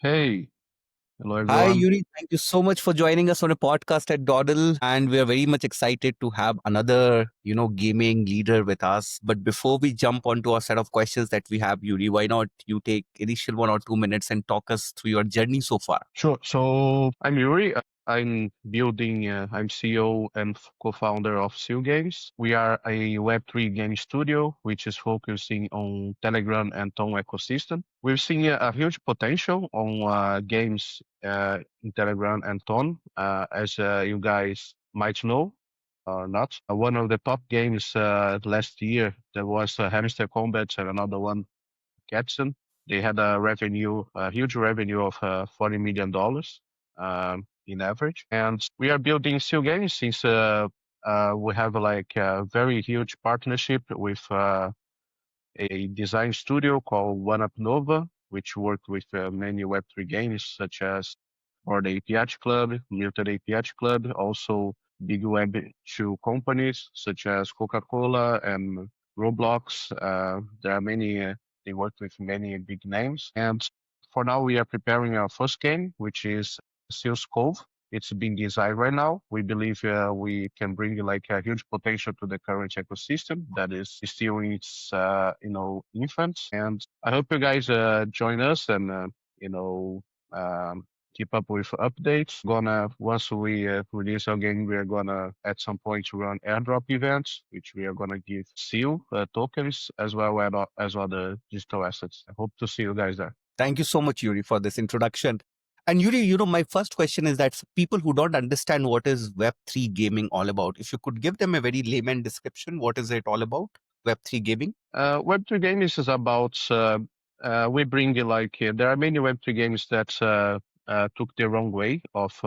Hey, hello Hi, everyone. Yuri. Thank you so much for joining us on a podcast at Dawdle. And we are very much excited to have another, gaming leader with us. But before we jump onto our set of questions that we have, Yuri, why not you take initial 1 or 2 minutes and talk us through your journey so far? Sure. So I'm Yuri. I'm CEO and co-founder of Seal Games. We are a Web3 game studio, which is focusing on Telegram and Ton ecosystem. We've seen a huge potential on games in Telegram and Ton, as you guys might know or not. One of the top games last year, there was Hamster Combat and another one Capson. They had a huge revenue of $40 million in average. And we are building Seal Games since we have like a very huge partnership with a design studio called One Up Nova, which worked with many Web3 games such as or the APH Club, Muted APH Club, also big Web2 companies such as Coca-Cola and Roblox. There are many, they work with many big names. And for now, we are preparing our first game, which is Sales Cove. It's being designed right now. We believe we can bring like a huge potential to the current ecosystem that is still in its infants. And I hope you guys join us and you know um, keep up with updates. Gonna once we release our game, we are gonna at some point run airdrop events, which we are gonna give seal tokens as well as other digital assets. I hope to see you guys there. Thank you so much, Yuri, for this introduction. And Yuri, my first question is that people who don't understand what is Web3 gaming all about, if you could give them a very layman description, what is it all about? Web3 gaming? Web3 games is about we bring there are many Web3 games that took the wrong way of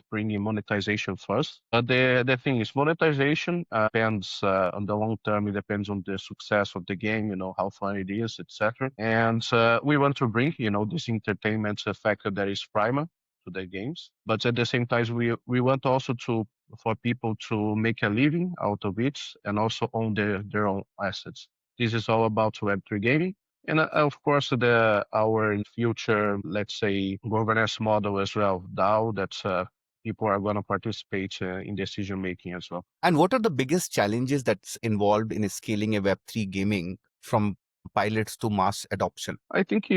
bringing monetization first. But the thing is monetization depends on the long term. It depends on the success of the game. You know how fun it is, etc. And we want to bring this entertainment factor that is primer to the games. But at the same time, we want also to for people to make a living out of it and also own their own assets. This is all about Web3 gaming. And of course, our future, let's say, governance model as well, DAO, that people are going to participate in decision making as well. And what are the biggest challenges that's involved in scaling a Web3 gaming from pilots to mass adoption? I think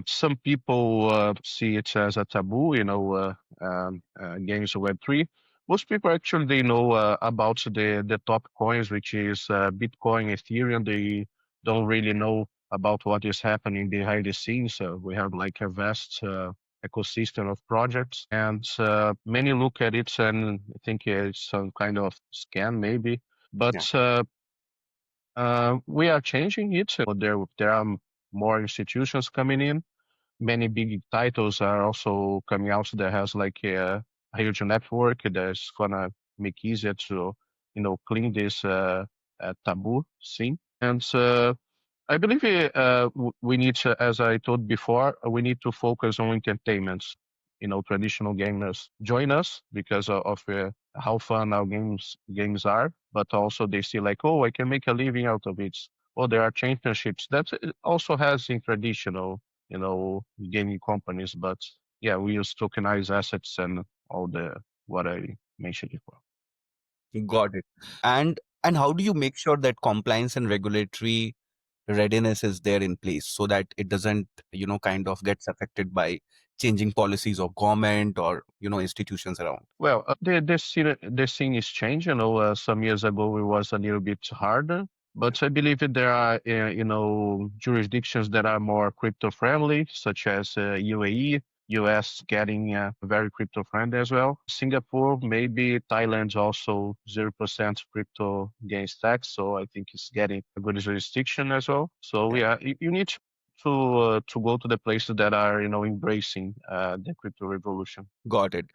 some people see it as a taboo, games of Web3. Most people actually they know about the top coins, which is Bitcoin, Ethereum. They don't really know about what is happening behind the scenes. We have like a vast ecosystem of projects, and many look at it and think it's some kind of scam, maybe. Yeah. But we are changing it. So there are more institutions coming in. Many big titles are also coming out that has like a huge network that's gonna make easier to clean this taboo scene. And I believe we need to, as I told before, we need to focus on entertainment. Traditional gamers join us because of how fun our games are, but also they see like, oh, I can make a living out of it. Oh, there are championships. That also has in traditional, gaming companies. But yeah, we use tokenized assets and all the what I mentioned before. Got it. And how do you make sure that compliance and regulatory readiness is there in place so that it doesn't, kind of gets affected by changing policies of government or, institutions around? Well, the scene is changing. Some years ago it was a little bit harder, but I believe that there are jurisdictions that are more crypto friendly, such as UAE, US getting very crypto friendly as well. Singapore, maybe Thailand's also 0% crypto gains tax, so I think it's getting a good jurisdiction as well. So Yeah. yeah, you need to go to the places that are embracing the crypto revolution. Got it.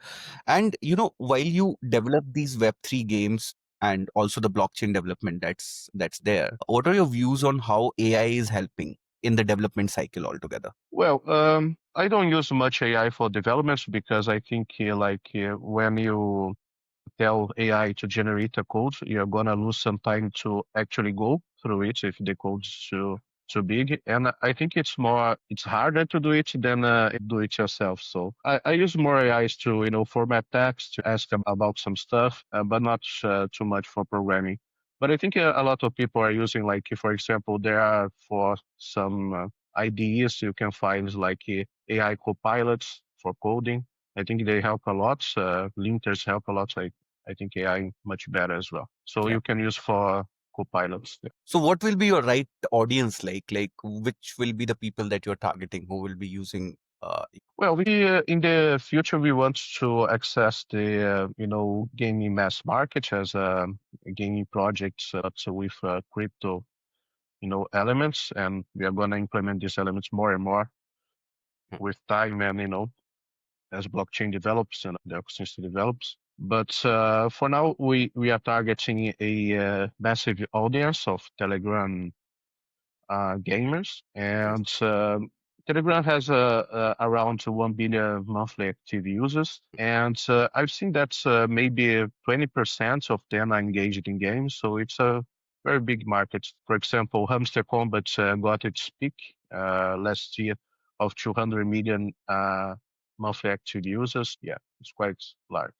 And while you develop these Web3 games and also the blockchain development that's there, what are your views on how AI is helping in the development cycle altogether? Well, I don't use much AI for developments because I think when you tell AI to generate a code, you're gonna lose some time to actually go through it if the code's too big. And I think it's harder to do it than do it yourself. So I use more AIs to, format text, to ask about some stuff, but not too much for programming. But I think a lot of people are using, like, for example, there are for some IDEs you can find like AI copilots for coding. I think they help a lot. Linters help a lot. I think AI much better as well. So Yeah. you can use for copilots. So what will be your right audience like? Like which will be the people that you're targeting who will be using Well, we in the future we want to access the gaming mass market as gaming projects with crypto elements, and we are going to implement these elements more and more with time, and as blockchain develops and the ecosystem develops. But for now, we are targeting a massive audience of Telegram gamers, Nice. and Telegram has around 1 billion monthly active users, and I've seen that maybe 20% of them are engaged in games, so it's a very big market. For example, Hamster Combat got its peak last year of 200 million monthly active users. Yeah, it's quite large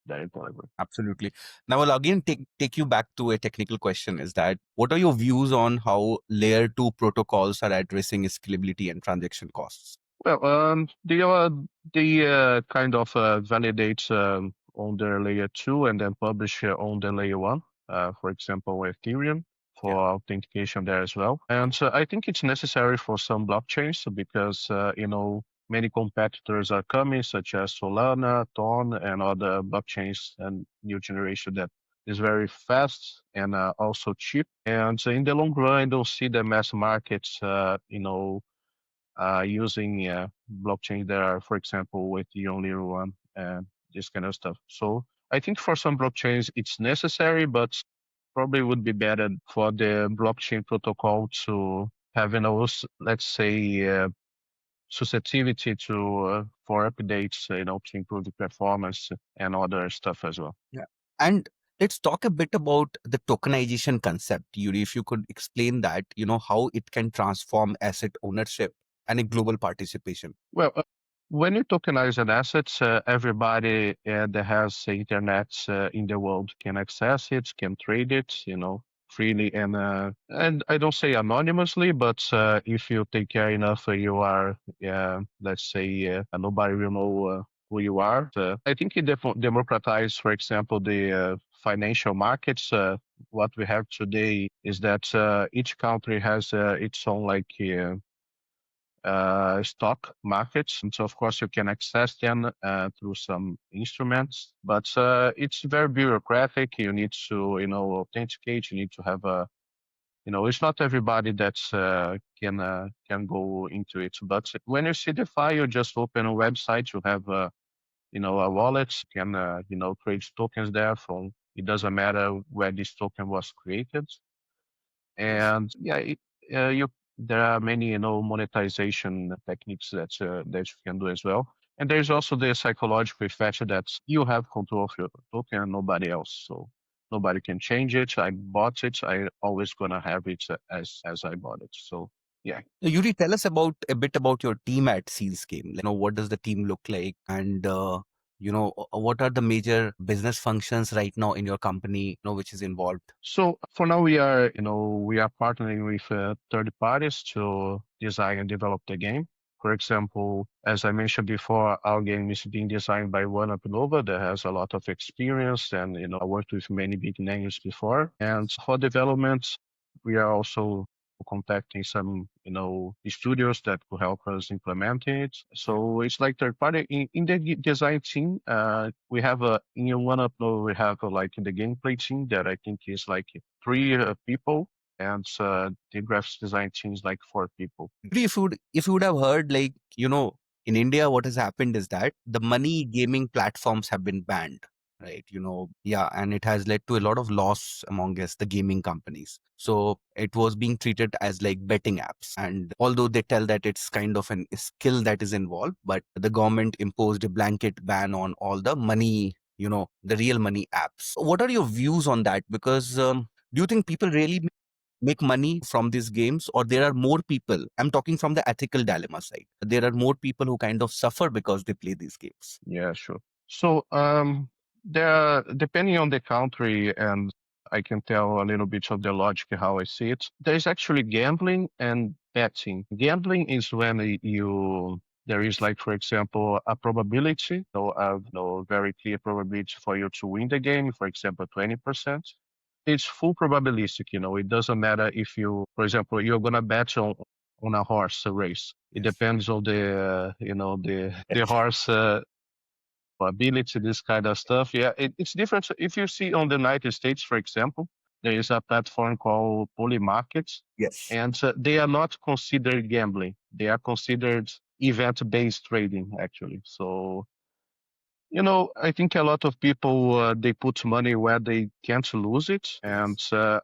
there in Telegram. Absolutely. Now I'll again take you back to a technical question, is that what are your views on how layer 2 protocols are addressing scalability and transaction costs? Well, they kind of validate on the layer two and then publish on the layer one. For example, Ethereum Yeah. for authentication there as well. And I think it's necessary for some blockchains because many competitors are coming, such as Solana, Ton, and other blockchains and new generation that is very fast and also cheap. And in the long run, I don't see the mass markets, using blockchain there, for example, with the only one and this kind of stuff. So I think for some blockchains it's necessary, but probably would be better for the blockchain protocol to have, let's say, susceptibility to for updates, to improve the performance and other stuff as well. Yeah. And let's talk a bit about the tokenization concept. Yuri, if you could explain that, how it can transform asset ownership and a global participation. Well, when you tokenize an asset, everybody that has internet in the world can access it, can trade it, freely, and I don't say anonymously, but if you take care enough, you are, let's say, nobody will know who you are. I think it democratize, for example, the financial markets. What we have today is that each country has its own stock markets. And so, of course, you can access them through some instruments, but it's very bureaucratic. You need to, authenticate. You need to have it's not everybody that can go into it. But when you see the file, you just open a website. You have, a wallet. You can, create tokens there from. It doesn't matter where this token was created. Nice. And yeah, you there are many monetization techniques that you can do as well. And there's also the psychological effect that you have control of your token and nobody else. So nobody can change it. I bought it. I always gonna have it as I bought it. So yeah. Now, Yuri, tell us about a bit about your team at Seals Game. What does the team look like, and what are the major business functions right now in your company, which is involved? So for now, we are partnering with third parties to design and develop the game. For example, as I mentioned before, our game is being designed by one up Nova that has a lot of experience, and I worked with many big names before. And for development, we are also contacting some studios that could help us implement it. So it's like third party in the design team. We have in one up Nova we have like the gameplay team that I think is like three people, and the graphics design team is like four people. Maybe if you would have heard, in India, what has happened is that the money gaming platforms have been banned, right? Yeah, and it has led to a lot of loss among us, the gaming companies. So it was being treated as like betting apps. And although they tell that it's kind of a skill that is involved, but the government imposed a blanket ban on all the money, the real money apps. What are your views on that? Because do you think people really make money from these games, or there are more people? I'm talking from the ethical dilemma side. There are more people who kind of suffer because they play these games. Yeah, sure. So, there, depending on the country, and I can tell a little bit of the logic how I see it. There is actually gambling and betting. Gambling is when there is like, for example, a probability, so a very clear probability for you to win the game, for example, 20%. It's full probabilistic, it doesn't matter if for example, you're gonna bet on a horse race. It Yes. depends on the horse ability, this kind of stuff. Yeah, it's different. So if you see on the United States, for example, there is a platform called Poly Markets, Yes. and they are not considered gambling. They are considered event-based trading, actually. So I think a lot of people they put money where they can't lose it, and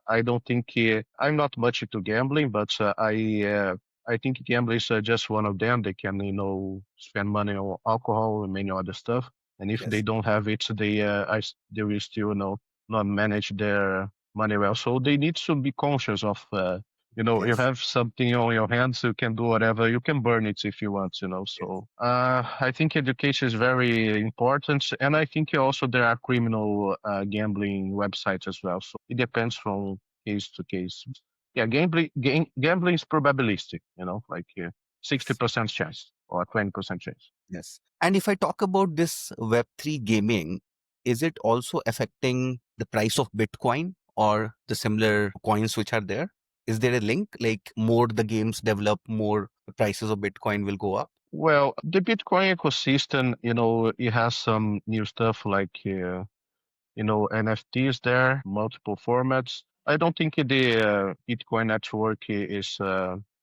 I don't think I'm not much into gambling, but I think gambling is just one of them. They can spend money on alcohol and many other stuff, and if they Yes. don't have it, they will still not manage their money well. So they need to be conscious of. You Yes. have something on your hands, you can do whatever. You can burn it if you want, Yes. So I think education is very important, and I think also there are criminal gambling websites as well. So it depends from case to case. Yeah, gambling is probabilistic. Like 60% chance or 20% chance. Yes. And if I talk about this Web3 gaming, is it also affecting the price of Bitcoin or the similar coins which are there? Is there a link? Like more the games develop, more the prices of Bitcoin will go up? Well, the Bitcoin ecosystem, it has some new stuff like NFTs there, multiple formats. I don't think the Bitcoin network is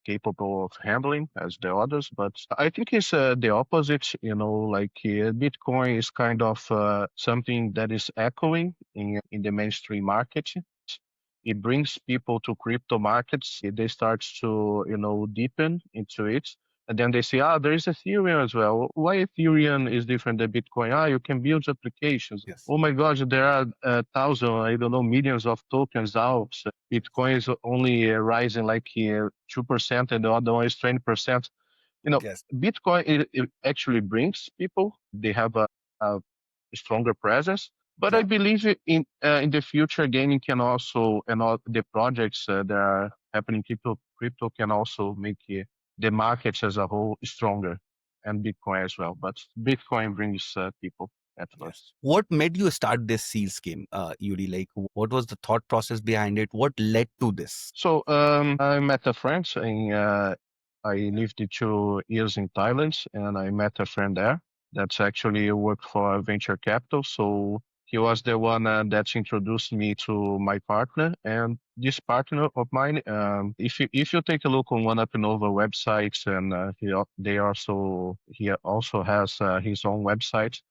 capable of handling as the others, but I think it's the opposite. Like Bitcoin is kind of something that is echoing in the mainstream market. It brings people to crypto markets. They start to, deepen into it. And then they say, there is Ethereum as well. Why Ethereum is different than Bitcoin? You can build applications. Yes. Oh my gosh, there are thousands, I don't know, millions of tokens out. Bitcoin is only rising like 2% and the other one is 20%. Yes. Bitcoin it actually brings people. They have a stronger presence. But I Yeah. believe in the future, gaming can also and all the projects that are happening, crypto can also make the markets as a whole stronger, and Bitcoin as well. But Bitcoin brings people at Yes. first. What made you start this Seals game, Yuri? Like, what was the thought process behind it? What led to this? So I met a friend I lived 2 years in Thailand, and I met a friend there that's actually worked for venture capital. So he was the one that introduced me to my partner, and this partner of mine. If you take a look on one up and over websites, and he also has his own website.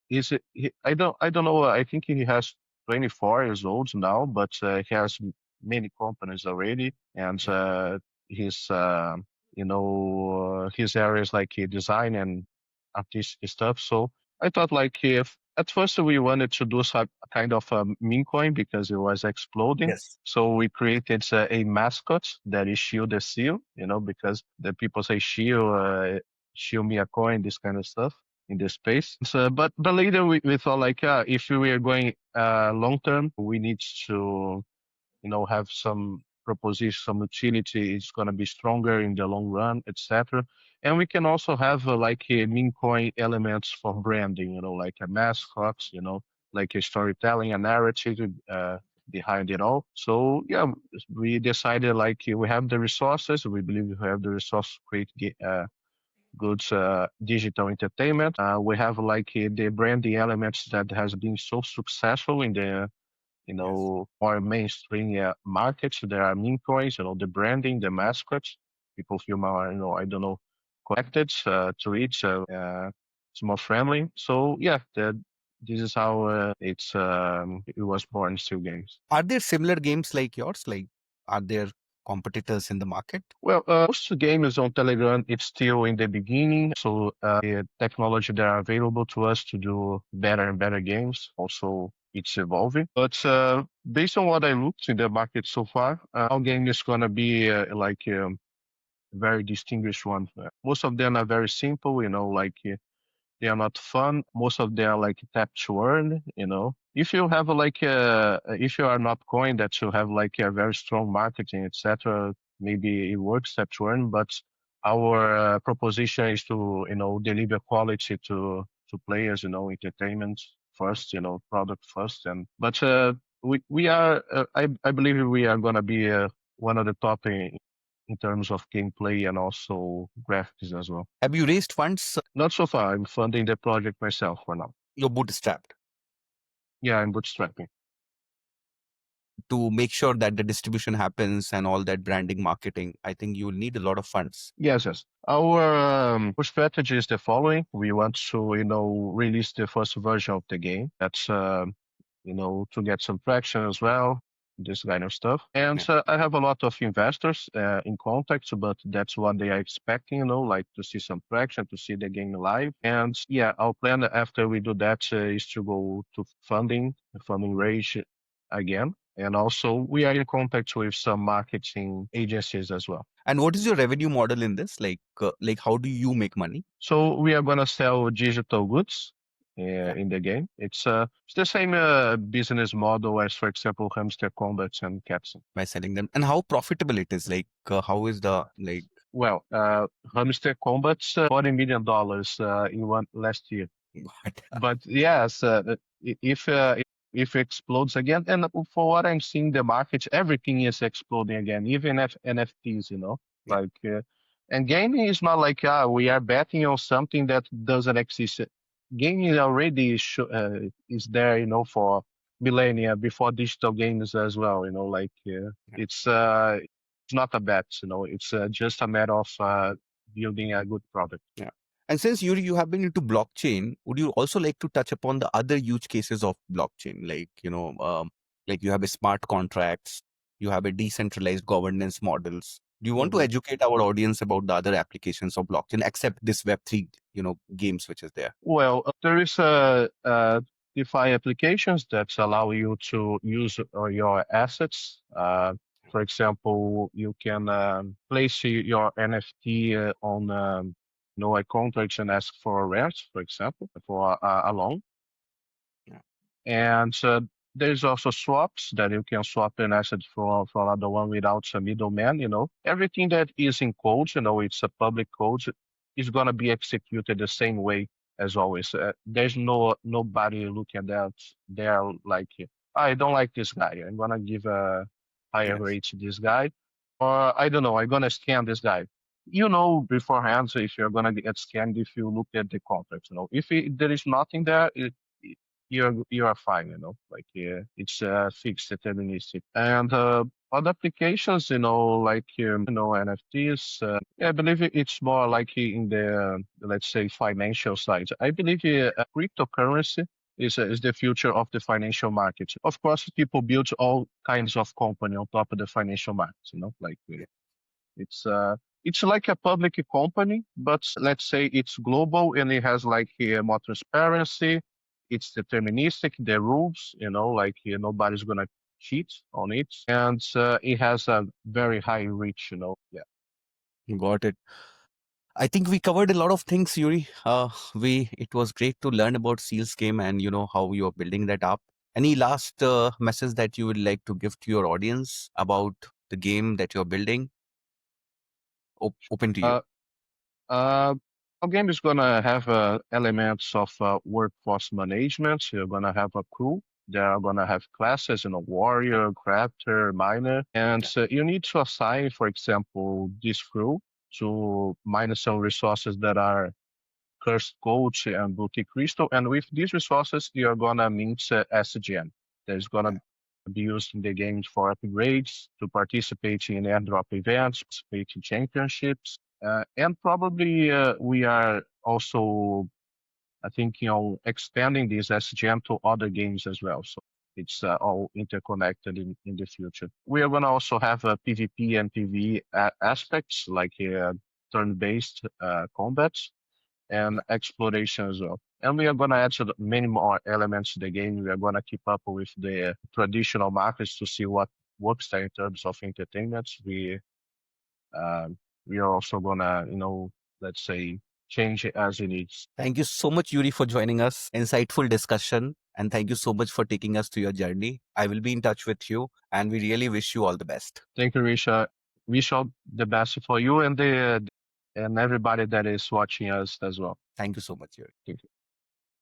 I don't know. I think he has 24 years old now, but he has many companies already, and Yeah. his areas like design and artistic stuff. So I thought like if at first we wanted to do some kind of a meme coin because it was exploding. Yes. So we created a mascot that is Shield the Seal, because the people say shield me a coin, this kind of stuff in the space. So, but later we thought like, if we are going long term, we need to have some proposition, some utility. It's going to be stronger in the long run, etc. And we can also have like a meme coin elements for branding, like a mascot, like a storytelling, a narrative behind it all. So yeah, we decided like we have the resources. We believe we have the resources to create good digital entertainment. We have like the branding elements that has been so successful in the Yes. more mainstream markets. There are meme coins, the branding, the mascots. People feel more, I don't know, connected to it. It's more friendly. So yeah, this is how it was born. Still games. Are there similar games like yours? Like, are there competitors in the market? Well, most games on Telegram, it's still in the beginning. So the technology that are available to us to do better and better games. Also, it's evolving. But based on what I looked in the market so far, our game is gonna be like very distinguished one. Most of them are very simple, like they are not fun. Most of them are like tap to earn. If you have if you are not going that you have like a very strong marketing, etc., maybe it works tap to earn, but our proposition is to, deliver quality to players, entertainment first, product first. But we are, I believe we are going to be one of the top in terms of gameplay and also graphics as well. Have you raised funds? Not so far. I'm funding the project myself for now. You're bootstrapped Yeah, I'm bootstrapping. to make sure that the distribution happens and all that branding, marketing. I think you will need a lot of funds. Yes, yes. Our strategy is the following. We want to, release the first version of the game. That's, to get some traction as well, this kind of stuff. And Yeah. I have a lot of investors in contact, but that's what they are expecting, like to see some traction, to see the game live. And yeah, our plan after we do that is to go to funding raise again. And also we are in contact with some marketing agencies as well. And what is your revenue model in this? Like how do you make money? So we are gonna sell digital goods Yeah. in the game. It's the same business model as, for example, hamster combats and captain. By selling them, and how profitable it is. How is the like? Well, hamster combats $40 million in one last year. What? But yes, if it explodes again, and for what I'm seeing, the market, everything is exploding again, even NFTs, Yeah. like, and gaming is not like we are betting on something that doesn't exist. Gaming already is there, for millennia before digital games as well. Like it's not a bet, it's just a matter of building a good product. Yeah. And since you have been into blockchain, would you also like to touch upon the other use cases of blockchain? Like you have a smart contracts, you have a decentralized governance models. Do you want to Mhm. educate our audience about the other applications of blockchain, except this Web3, games which is there? Well, there is DeFi applications that allow you to use your assets. For example, you can place your NFT on a contract and ask for a rent, for example, for a loan. Yeah. And there's also swaps that you can swap an asset for another one without a middleman. Everything that is in code, it's a public code, is gonna be executed the same way as always. There's nobody looking at that. They're like, I don't like this guy. I'm gonna give a higher Yes. rate to this guy, or I don't know. I'm gonna scan this guy. You know beforehand if you're gonna get scanned if you look at the contract. If there is nothing there, you are fine, like it's fixed deterministic. And other applications, like NFTs, I believe it's more like in the let's say financial side. I believe cryptocurrency is the future of the financial market. Of course, people build all kinds of company on top of the financial market, like it's it's like a public company, but let's say it's global and it has like more transparency. It's deterministic, the rules, like nobody's gonna cheat on it, and it has a very high reach, Yeah. Got it. I think we covered a lot of things, Yuri. It was great to learn about Seals game and how you're building that up. Any last message that you would like to give to your audience about the game that you're building? Open to you. Uh, uh, our game is gonna have elements of workforce management. You're gonna have a crew. They are gonna have classes, warrior, crafter, miner, and Yeah. you need to assign, for example, this crew to mine some resources that are cursed gold and boutique crystal. And with these resources, you're gonna mint SGN. There's gonna Yeah. be used in the games for upgrades, to participate in airdrop events, participate in championships, and probably we are also, I think, expanding this SGM to other games as well. So it's all interconnected in the future. We are going to also have PvP and PvE aspects like turn-based combats. and exploration as well. And we are going to add many more elements to the game. We are going to keep up with the traditional markets to see what works there in terms of entertainment. Um, we are also going to, let's say, change it as it needs. Thank you so much, Yuri, for joining us. Insightful discussion. And thank you so much for taking us through your journey. I will be in touch with you, and we really wish you all the best. Thank you, Risha. Wish all the best for you and the and everybody that is watching us as well. Thank you so much, Yuri. Thank you.